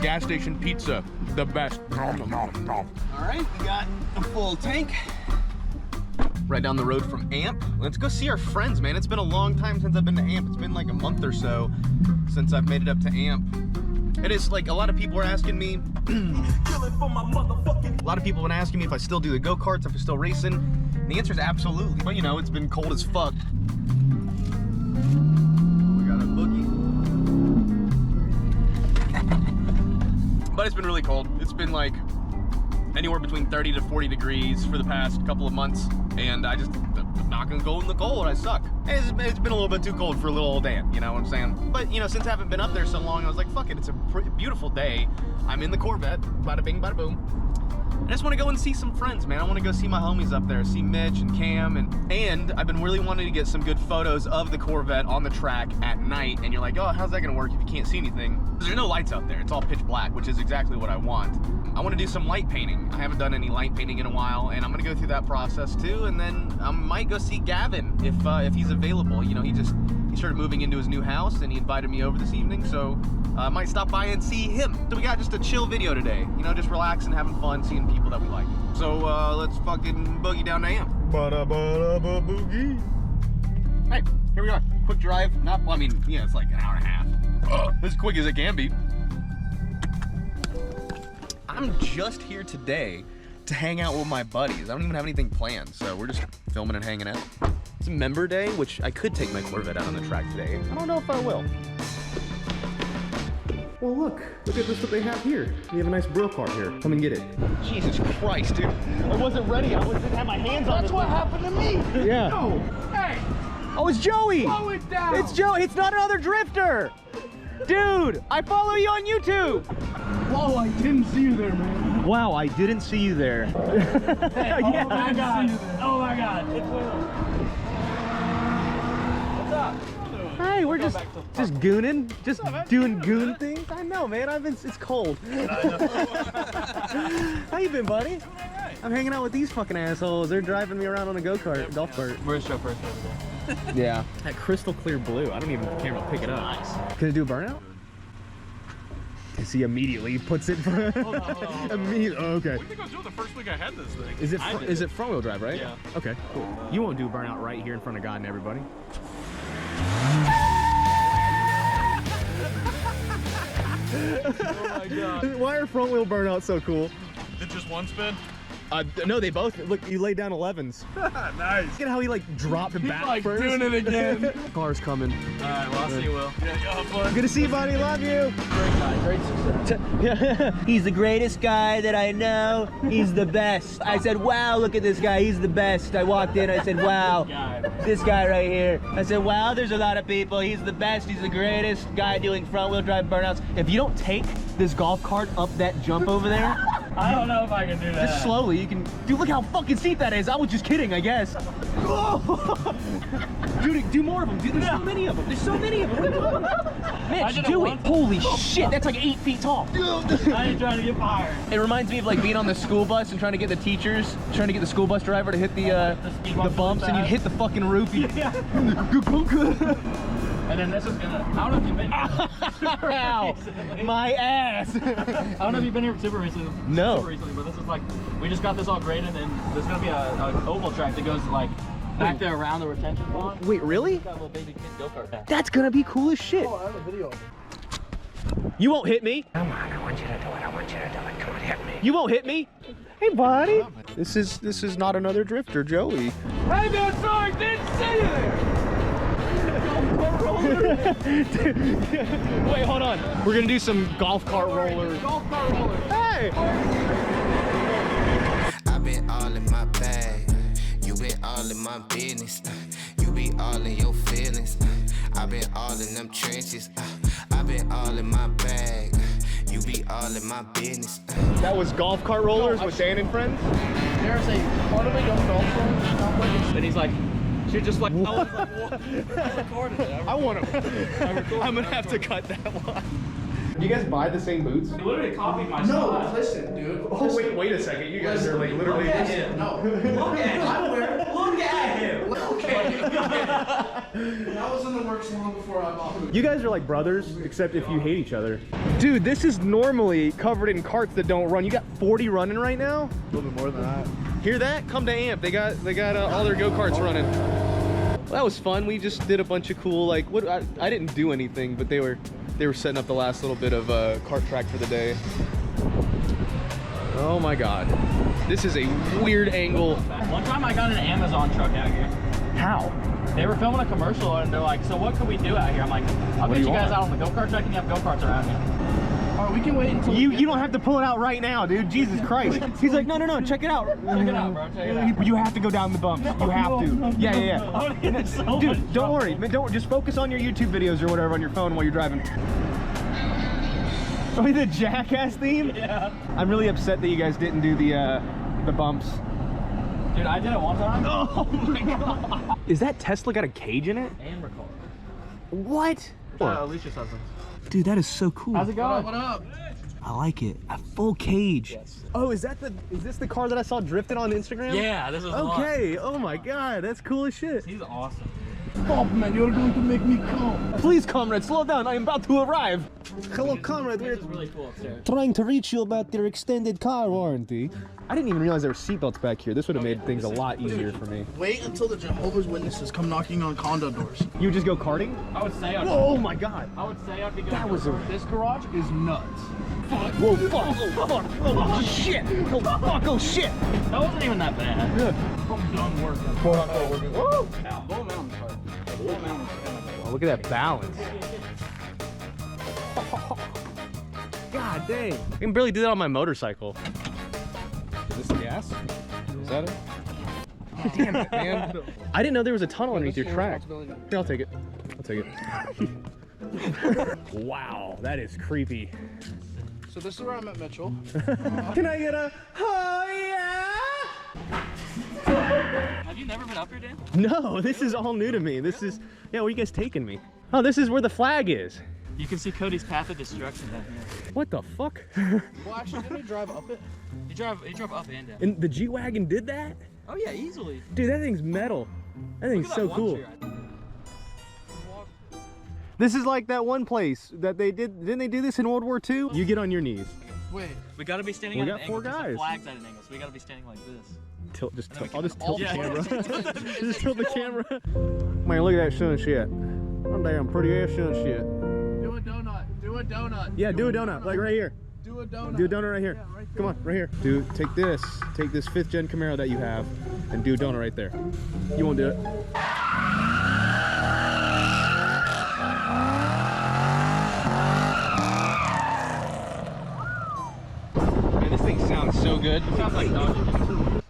Gas station pizza, the best. All right, we got a full tank. Right down the road from AMP. Let's go see our friends, man. It's been a long time since I've been to AMP. It's been like a month or so since I've made it up to AMP. It is like a lot of people are asking me. A lot of people have been asking me if I still do the go-karts, if I'm still racing. And the answer is absolutely. But you know, it's been cold as fuck. We got a boogie. But it's been really cold. It's been like anywhere between 30 to 40 degrees for the past couple of months, and I'm not gonna go in the cold. I suck. It's been a little bit too cold for little old Dan, you know what I'm saying? But you know, since I haven't been up there so long, I was like, fuck it, it's a beautiful day. I'm in the Corvette, bada bing, bada boom. I just want to go and see some friends, man. I want to go see my homies up there, see Mitch and Cam, and I've been really wanting to get some good photos of the Corvette on the track at night. And you're like, oh, how's that gonna work if you can't see anything? There's no lights out there. It's all pitch black, which is exactly what I want. I want to do some light painting. I haven't done any light painting in a while, and I'm gonna go through that process too. And then I might go see Gavin if he's available. You know, he started moving into his new house, and he invited me over this evening, so I might stop by and see him. So we got just a chill video today. You know, just relaxing, having fun, seeing people that we like. So let's fucking boogie down to AMP. Boogie. Hey, here we are. Quick drive. Not, well, I mean, yeah, it's like an hour and a half. As quick as it can be. I'm just here today to hang out with my buddies. I don't even have anything planned, so we're just filming and hanging out. It's a member day, which I could take my Corvette out on the track today. I don't know if I will. Well, look at this what they have here. We have a nice bro car here. Come and get it. Jesus Christ, dude. I wasn't ready. I didn't have my hands on it. That's what happened to me. Yeah. No. Hey. Oh, it's Joey. Slow it down. It's Joey. It's not another drifter. Dude, I follow you on YouTube. Whoa, I didn't see you there, man. Wow, I didn't see you there. Hey, yeah, oh my God. Oh my God. It's What's up? Hey, we're just gooning, just doing goon things. I know, man. It's cold. How you been, buddy? I'm hanging out with these fucking assholes. They're driving me around on a golf cart. Where's your first over there? Yeah, that crystal clear blue. I don't even care to pick it up. Nice. Can it do a burnout? Because he immediately puts it. Hold on. Oh, okay. We think I was doing the first week I had this thing. Is it front wheel drive, right? Yeah. Okay, cool. You won't do a burnout right here in front of God and everybody. Oh my God. Why are front wheel burnouts so cool? Did just one spin? No, they both. Look, you laid down 11s. Nice. Look at how he like dropped back like first. doing it again. Car's coming. All right, well, I'll see you, Will. Yeah, y'all have fun. Good to see you, buddy. Love you. Great guy, great success. He's the greatest guy that I know. He's the best. I said, wow, look at this guy. He's the best. I walked in, I said, wow, this guy right here. I said, wow, there's a lot of people. He's the best. He's the greatest guy doing front wheel drive burnouts. If you don't take this golf cart up that jump over there, I don't know if I can do that. just slowly, you can. Dude, look how fucking steep that is. I was just kidding, I guess. Dude, do more of them. Dude, there's so many of them. There's so many of them. Mitch, do it. Holy shit, that's like 8 feet tall. I ain't trying to get fired. It reminds me of like being on the school bus and trying to get the teachers, trying to get the school bus driver to hit the bumps, and you hit the fucking roof. Yeah. And then this is gonna, I don't know if you've been here. Ow, my ass. I don't know if you've been here super recently. No. Super recently, but this is like, we just got this all graded, and there's gonna be an oval track that goes like back there around the retention pond. Wait, really? Got a little baby kid go-kart pack. That's gonna be cool as shit. Oh, I have a video of it. You won't hit me. Come on, I want you to do it. I want you to do it. Come on, hit me. You won't hit me. Hey, buddy. This is not another drifter, Joey. Hey man, sorry, didn't see you there. Wait, hold on. We're gonna do some golf cart roller. Golf cart roller. Hey! I've been all in my bag. You been all in my business. You be all in your feelings. I've been all in them trenches. I've been all in my bag. You be all in my business. That was golf cart rollers with Dan and friends. There's a part of me don't golf cart. And he's like, she just like, I was like, what? I recorded it. I'm gonna have to cut that one. Do you guys buy the same boots? You literally copied my No, style. listen, dude. Oh, wait a second. You guys are like literally. Look at him. No. Look at him. I wear. Look. Look at him! That was in the works long before I bought it. You guys are like brothers, except if you hate each other. Dude, this is normally covered in carts that don't run. You got 40 running right now? A little bit more than that. Hear that? Come to AMP. They got all their go-karts running. Well, that was fun. We just did a bunch of cool, like, what I didn't do anything, but they were setting up the last little bit of kart track for the day. Oh my God. This is a weird angle. One time I got an Amazon truck out here. How? They were filming a commercial and they're like, so what can we do out here? I'm like, I'll get you guys out on the go-kart track and you have go-karts around here. All right, we can wait until You don't have to pull it out right now, dude. Jesus Christ. He's like, no, check it out. Check it out, bro. Check it out. You have to go down the bumps. You have to. Yeah. Dude, don't worry. Don't just focus on your YouTube videos or whatever on your phone while you're driving. Oh, the Jackass theme? Yeah. I'm really upset that you guys didn't do the bumps. Dude, I did it one time. Oh my God. Is that Tesla got a cage in it? And record. What? Alicia's husband. Dude, that is so cool. How's it going? What up? I like it. A full cage. Yes. Oh, is this the car that I saw drifting on Instagram? Yeah, this is Okay. Oh my God, that's cool as shit. He's awesome. Stop, man. You're going to make me come. Please, comrade, slow down. I am about to arrive. Hello, comrade. We're It's really cool upstairs. trying to reach you about your extended car warranty. I didn't even realize there were seatbelts back here. This would have made things a lot easier for me. Wait until the Jehovah's Witnesses come knocking on condo doors. You would just go karting? I would say I'd Oh my God. I would say I'd be going. That was a... This garage is nuts. Whoa, fuck. Oh, fuck. Oh, shit. Oh, fuck. Oh, shit. That wasn't even that bad. I'm done working. Woo. Bull Mountain's hard. Bull Mountain's Oh, look at that balance. God dang. I can barely do that on my motorcycle. Is this gas? Is that it? Damn it, man. I didn't know there was a tunnel underneath your track. Here, I'll take it. I'll take it. Wow, that is creepy. So this is where I met Mitchell. Can I get a, oh yeah? Have you never been up here, Dan? No, this is all new to me. This is, yeah, where are you guys taking me? Oh, this is where the flag is. You can see Cody's path of destruction down here. What the fuck? Well, actually, didn't he drive up it? He drove up and down. And the G-Wagon did that? Oh yeah, easily. Dude, that thing's metal. That thing's Look at so that one cool. tree right there. This is like that one place that they didn't they do this in World War II? You get on your knees. Wait. We gotta be standing We at got an four angle. 'cause the guys. flag's at an angle, so we gotta be standing like this. I'll just tilt the Yeah. camera. Just tilt the camera. Man, look at that sunset. I'm damn pretty ass sunset. Do a donut. Do a donut. Yeah, do a donut, like right here. Do a donut. Do a donut right here. Yeah, right there. Come on, right here. Dude, take this 5th gen Camaro that you have and do a donut right there. You won't do it. Man, this thing sounds so good. Sounds like dog.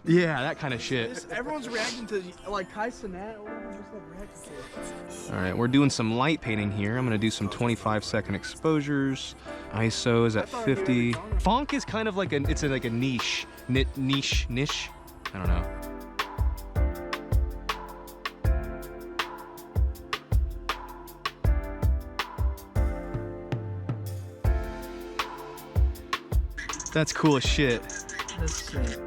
Yeah, that kind of shit. Everyone's reacting to like Kai Cenat or whatever, just like reacting to it. All right, we're doing some light painting here. I'm gonna do some 25-second exposures. ISO is at 50. Funk is kind of like like a niche. Niche. I don't know. That's cool as shit. That's shit.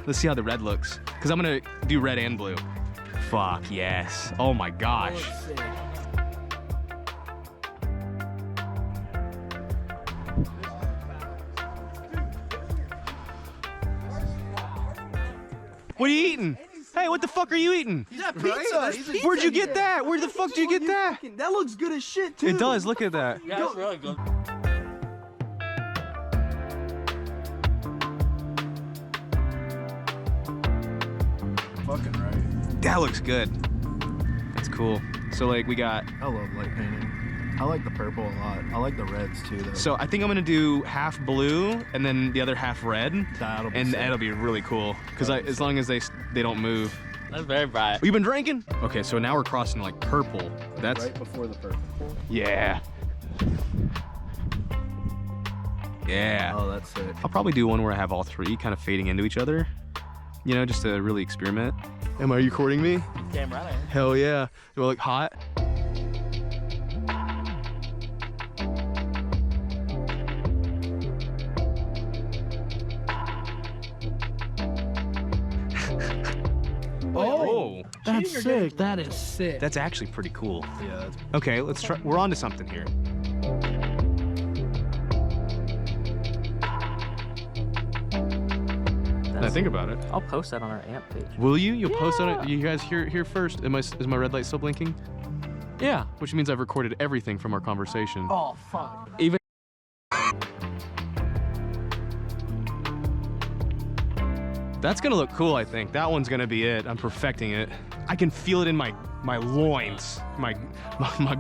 Let's see how the red looks. Because I'm gonna do red and blue. Fuck yes. Oh my gosh. What are you eating? Hey, what the fuck are you eating? He's at pizza. Where'd you get that? Where the fuck did you get that? That looks good as shit too. It does, look at that. Yeah, that's really good. Fucking right. That looks good. That's cool. So like we got, I love light painting. I like the purple a lot. I like the reds too though. so I think I'm gonna do half blue and then the other half red. That'll be And sick. that'll be really cool. Because as long as they don't move. That's very bright. You been drinking? Okay, so now we're crossing like purple. That's, right before the purple. yeah. Yeah. Oh, that's sick. I'll probably do one where I have all three kind of fading into each other. You know, just to really experiment. Am I recording me? Damn right I am. Hell yeah. Do I look hot? Oh, That's sick. That is sick. that's actually pretty cool. Yeah. Okay, let's try. We're on to something here. Now think about it. I'll post that on our AMP page. Will you? You'll post on it. You guys here first. Is my red light still blinking? Yeah. Which means I've recorded everything from our conversation. Oh, fuck. Even. That's gonna look cool, I think. That one's gonna be it. I'm perfecting it. I can feel it in my loins, my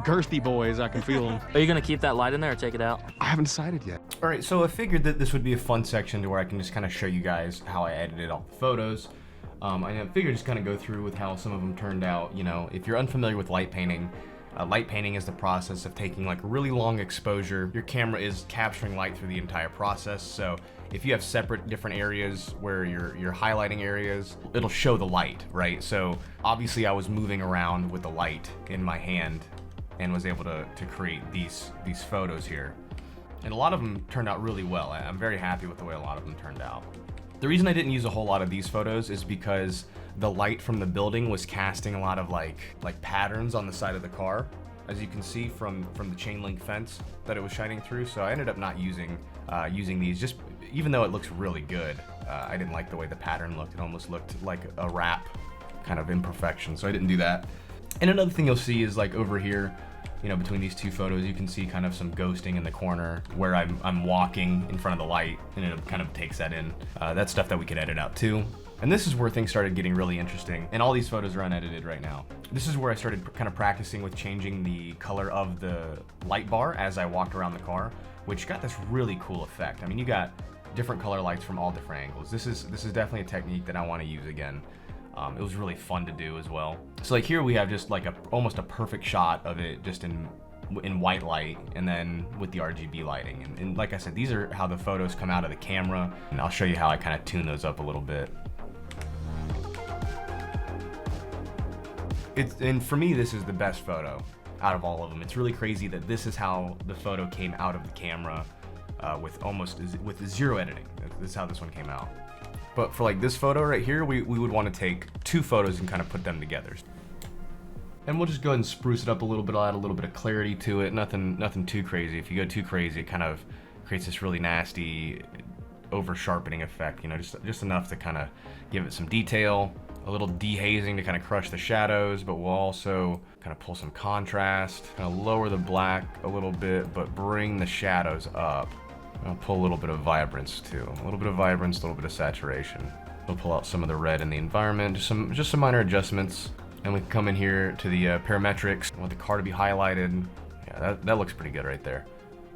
girthy boys. I can feel them. Are you gonna keep that light in there or take it out? I haven't decided yet. All right, so I figured that this would be a fun section to where I can just kind of show you guys how I edited all the photos. I figured just kind of go through with how some of them turned out. You know, if you're unfamiliar with light painting is the process of taking like really long exposure. Your camera is capturing light through the entire process. So if you have separate different areas where you're highlighting areas, it'll show the light, right? So obviously I was moving around with the light in my hand and was able to create these photos here. And a lot of them turned out really well. I'm very happy with the way a lot of them turned out. The reason I didn't use a whole lot of these photos is because the light from the building was casting a lot of like patterns on the side of the car, as you can see from the chain link fence that it was shining through. So I ended up not using these, just even though it looks really good. I didn't like the way the pattern looked. It almost looked like a wrap kind of imperfection, so I didn't do that. And another thing you'll see is like over here, you know, between these two photos, you can see kind of some ghosting in the corner where I'm walking in front of the light, and it kind of takes that in. That's stuff that we could edit out too. And this is where things started getting really interesting. And all these photos are unedited right now. This is where I started kind of practicing with changing the color of the light bar as I walked around the car, which got this really cool effect. I mean, you got different color lights from all different angles. This is definitely a technique that I want to use again. It was really fun to do as well. So like here we have just like almost a perfect shot of it just in white light, and then with the RGB lighting. And like I said, these are how the photos come out of the camera, and I'll show you how I kind of tune those up a little bit. And for me, this is the best photo out of all of them. It's really crazy that this is how the photo came out of the camera with zero editing. This is how this one came out. But for like this photo right here, we would want to take two photos and kind of put them together. And we'll just go ahead and spruce it up a little bit. I'll add a little bit of clarity to it. Nothing too crazy. If you go too crazy, it kind of creates this really nasty over sharpening effect, you know, just enough to kind of give it some detail, a little dehazing to kind of crush the shadows, but we'll also kind of pull some contrast, kind of lower the black a little bit, but bring the shadows up. I'll pull a little bit of vibrance too. A little bit of vibrance, a little bit of saturation. We'll pull out some of the red in the environment, just some minor adjustments. And we can come in here to the parametrics. I want the car to be highlighted. Yeah, that looks pretty good right there.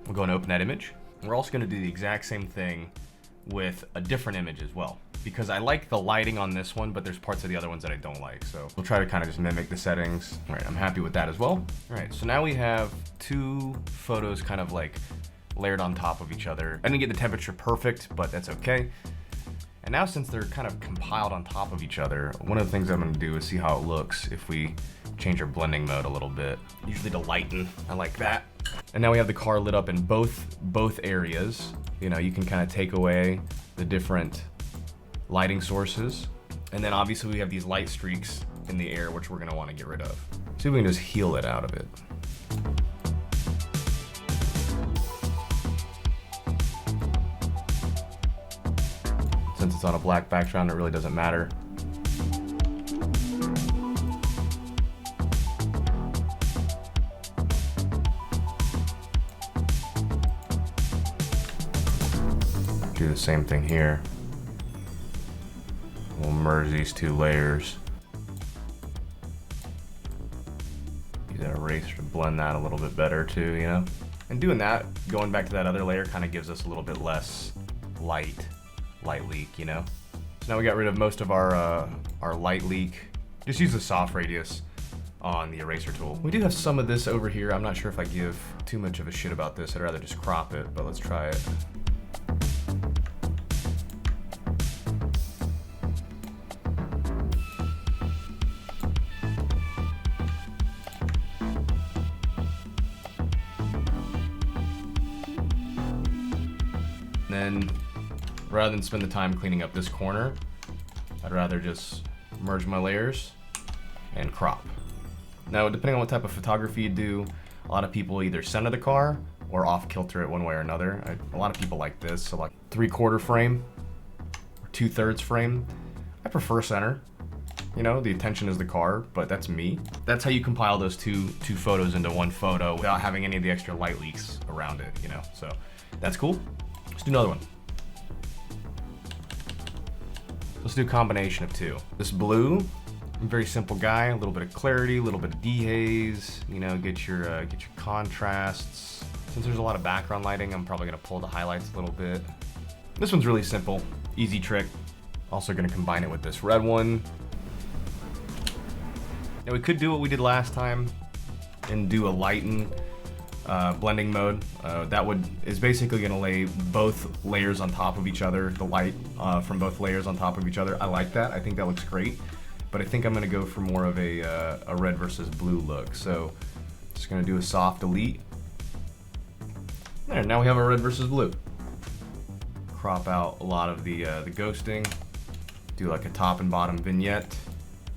We'll go and open that image. We're also gonna do the exact same thing with a different image as well, because I like the lighting on this one, but there's parts of the other ones that I don't like. So we'll try to kind of just mimic the settings. All right, I'm happy with that as well. All right, so now we have two photos kind of like layered on top of each other. I didn't get the temperature perfect, but that's okay. And now since they're kind of compiled on top of each other, one of the things I'm gonna do is see how it looks if we change our blending mode a little bit. Usually to lighten, I like that. And now we have the car lit up in both areas. You know, you can kind of take away the different lighting sources. And then obviously we have these light streaks in the air, which we're gonna wanna get rid of. See if we can just heal it out of it. Since it's on a black background, it really doesn't matter. Do the same thing here. We'll merge these two layers. Use that eraser to blend that a little bit better too, you know? And doing that, going back to that other layer, kind of gives us a little bit less light leak, you know? So now we got rid of most of our light leak. Just use the soft radius on the eraser tool. We do have some of this over here. I'm not sure if I give too much of a shit about this. I'd rather just crop it, but let's try it. Then, rather than spend the time cleaning up this corner, I'd rather just merge my layers and crop. Now, depending on what type of photography you do, a lot of people either center the car or off kilter it one way or another. A lot of people like this, so like 3/4 frame or 2/3 frame. I prefer center. You know, the attention is the car, but that's me. That's how you compile those two photos into one photo without having any of the extra light leaks around it, you know? So that's cool. Let's do another one. Let's do a combination of two. This blue, I'm a very simple guy, a little bit of clarity, a little bit of dehaze, you know, get your contrasts. Since there's a lot of background lighting, I'm probably gonna pull the highlights a little bit. This one's really simple, easy trick. Also gonna combine it with this red one. Now we could do what we did last time and do a lighten blending mode. That is basically gonna lay both layers on top of each other, the light from both layers on top of each other. I like that, I think that looks great, but I think I'm gonna go for more of a red versus blue look. So just gonna do a soft delete. There, now we have a red versus blue. Crop out a lot of the ghosting, do like a top and bottom vignette.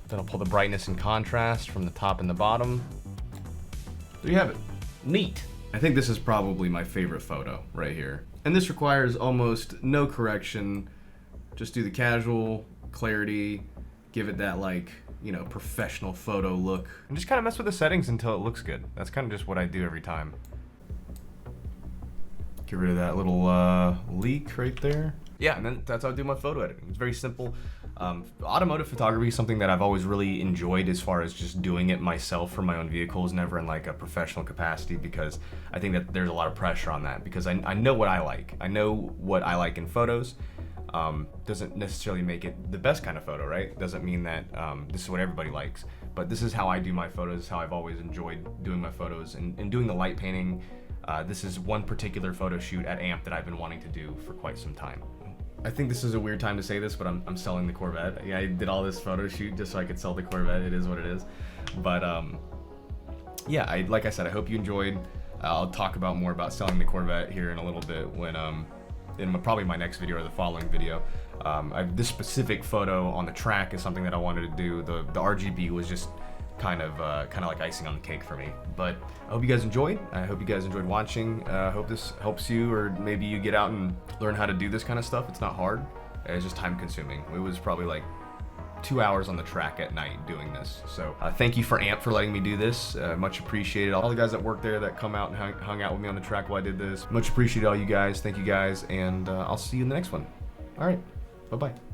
Then I'll pull the brightness and contrast from the top and the bottom. There you have it. Neat. I think this is probably my favorite photo right here. And this requires almost no correction. Just do the casual, clarity, give it that like, you know, professional photo look. And just kind of mess with the settings until it looks good. That's kind of just what I do every time. Get rid of that little leak right there. Yeah, and then that's how I do my photo editing. It's very simple. Automotive photography is something that I've always really enjoyed as far as just doing it myself for my own vehicles, never in like a professional capacity, because I think that there's a lot of pressure on that, because I know what I like. I know what I like in photos. Doesn't necessarily make it the best kind of photo, right? Doesn't mean that this is what everybody likes, but this is how I do my photos. This is how I've always enjoyed doing my photos and doing the light painting. This is one particular photo shoot at AMP that I've been wanting to do for quite some time. I think this is a weird time to say this, but I'm selling the Corvette. Yeah, I did all this photo shoot just so I could sell the Corvette. It is what it is. But yeah, like I said, I hope you enjoyed. I'll talk about more about selling the Corvette here in a little bit when in probably my next video or the following video. This specific photo on the track is something that I wanted to do. The RGB was just kind of like icing on the cake for me. But I hope you guys enjoyed. I hope you guys enjoyed watching. I hope this helps you, or maybe you get out and learn how to do this kind of stuff. It's not hard. It's just time consuming. It was probably like 2 hours on the track at night doing this. So thank you for AMP for letting me do this. Much appreciated. All the guys that work there that come out and hung out with me on the track while I did this. Much appreciated all you guys. Thank you guys, and I'll see you in the next one. All right, bye-bye.